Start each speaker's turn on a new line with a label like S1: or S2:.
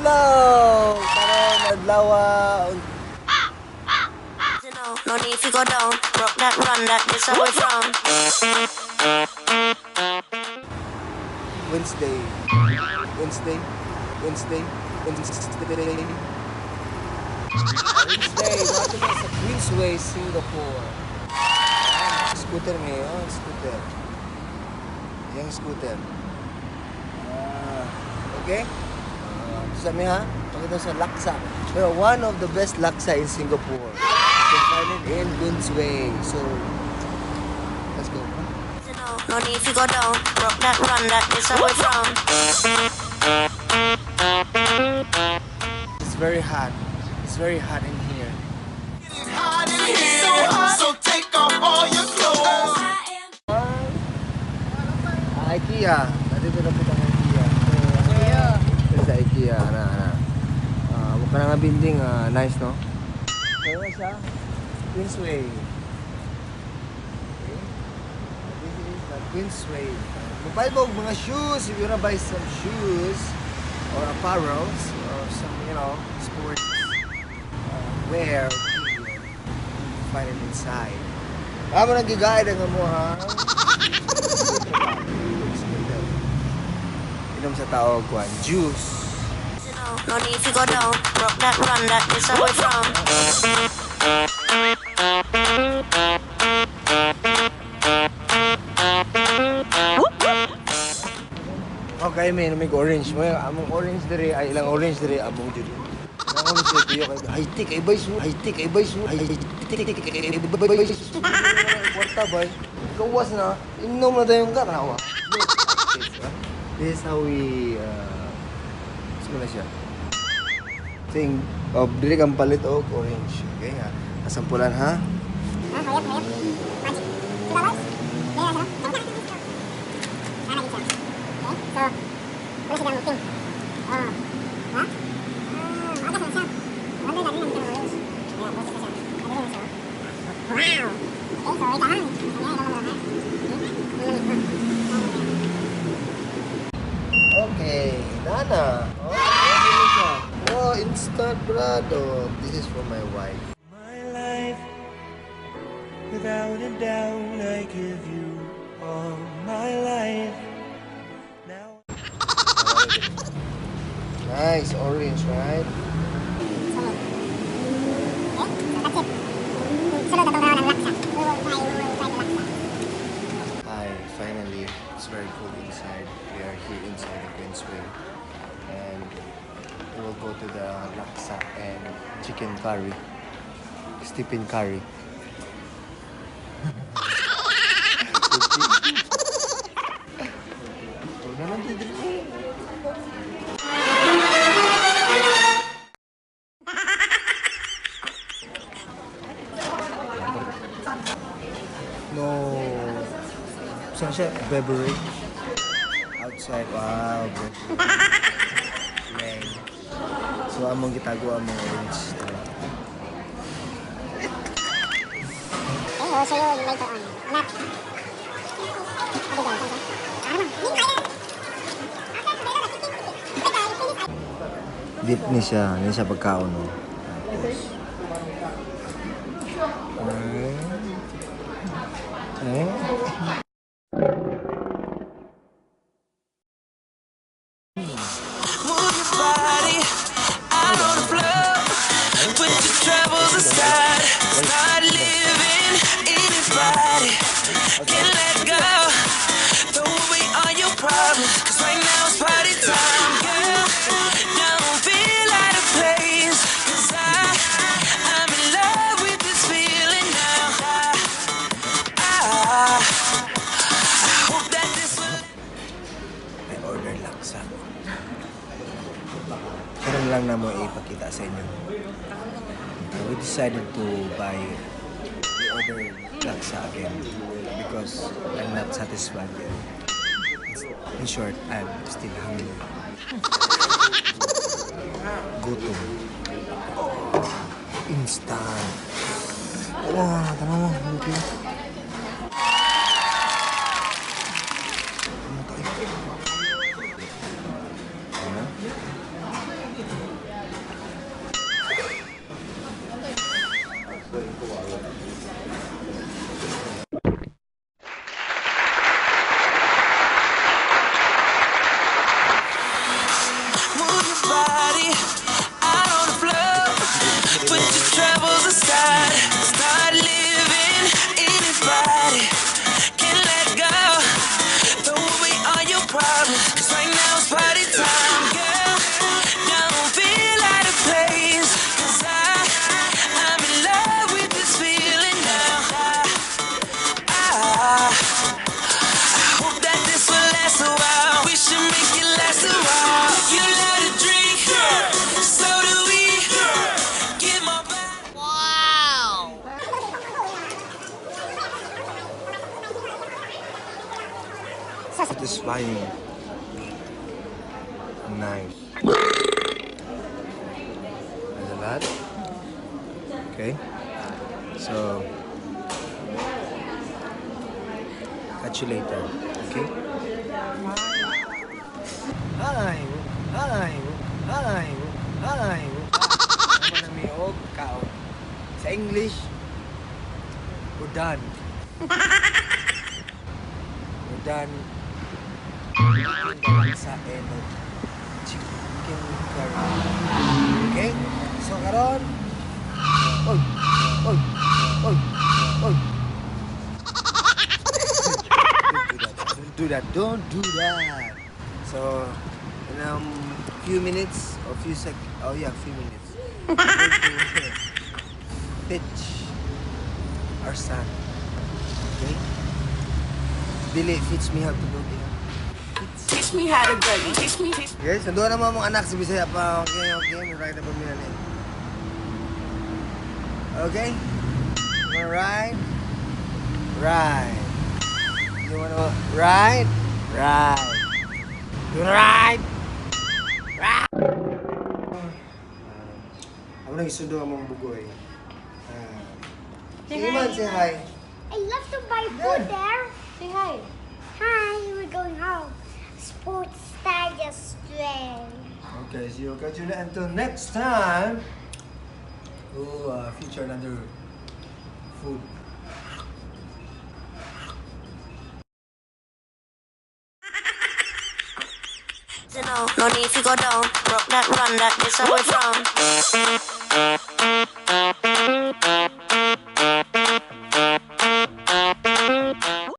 S1: Hello! Karon adlaw
S2: No need to go down. Rock that run that this away from.
S1: Wednesday. Wednesday. Wednesday. Wednesday. Mato na sa Queensway, Singapore. Ayan, scooter ngayon, scooter. Yung scooter. Okay? Sabi ha, pakita sa laksa. Pero one of the best laksa in Singapore. You can find it in Queensway. So, let's go.
S2: No need to go down. Rock that run that this away from.
S1: It's very hot. It's very hot in here.
S3: It's hot in here, so take off all your clothes.
S1: IKEA. Dito na po ang IKEA. Ito sa IKEA. Mukha na nga building. Nice, no? Kaya nga siya. Queensway. Okay. This is the Queensway. Mobile mo mga shoes. If you wanna buy some shoes or apparels or some, you know, sports wear, find it inside. Amo nang gigayad ang mo ha. Inom sa tao kuan juice.
S2: No need to go down. Rock that run that this away from.
S1: Okay, may orange mo. Among orange diri ay ilang orange diri among jud. Ang orange diri kay high tech ay bay su. High tech ay bay su. High tech ay bay su. Kwarta bay. Gawas na. Inom na tayong karawa. This is how we na siya. Ting, dili kang palit og orange. Okay nga. Kasampulan ha. Okay, Nana. Oh, instant brado. This is for my wife.
S4: My life, without a doubt, I give you all my life. Now.
S1: Nice orange, right? Hi, finally, it's very cold inside. We are here inside the Queensway, and we will go to the laksa and chicken curry, Stephen curry. No, saan siya? Beverage. Outside, wow. Beverage. So, among gitagawa mo orange.
S5: Okay, I'll show you later on. Map.
S1: Deep ni siya pagkaon, no?
S4: Move your body out on the floor. Put your troubles aside. Start living in your body. Can't let go. Throw away all your problems. 'Cause right now it's party time, girl. Don't feel out of place. 'Cause I'm in love with this feeling now. I hope that this will.
S1: I order laksa. Karon lang na mo ipakita sa inyo. We decided to buy the order laksa again because I'm not satisfied yet. In short, I'm still hungry. Gutom. Instant. Wah, tanong mo. Okay. buying a knife. There's a lot. Okay. So, catch you later. Okay? Hi! Hi! Hi! Hi! Ano na may og kaon? Sa English, udan. Udan. Udan sa enog. Chicken curry. Okay? So, karon. Oy! Oy! Oy! Oy! Don't do that. Don't do that. So, in a few minutes or few seconds. Oh yeah, few minutes. We're going to pitch our son. Okay? Billy, teach me how to do it.
S6: Teach me how to boogie. Teach me.
S1: Yes, nandoon naman mong anak sa Bisaya pa. Okay, okay. May ride na pa minali. Okay? Alright? Right. You wanna ride? Ride. You wanna ride? Ride! Ako nang isundo ang mong bugoy. Sige man, say hi.
S5: I love to buy food there. Say hi. Hi, we're going home. Sports Digest.
S1: Okay, so you'll catch you until next time. We'll feature another food.
S2: No need to go down. Rock that, run that, this how we from.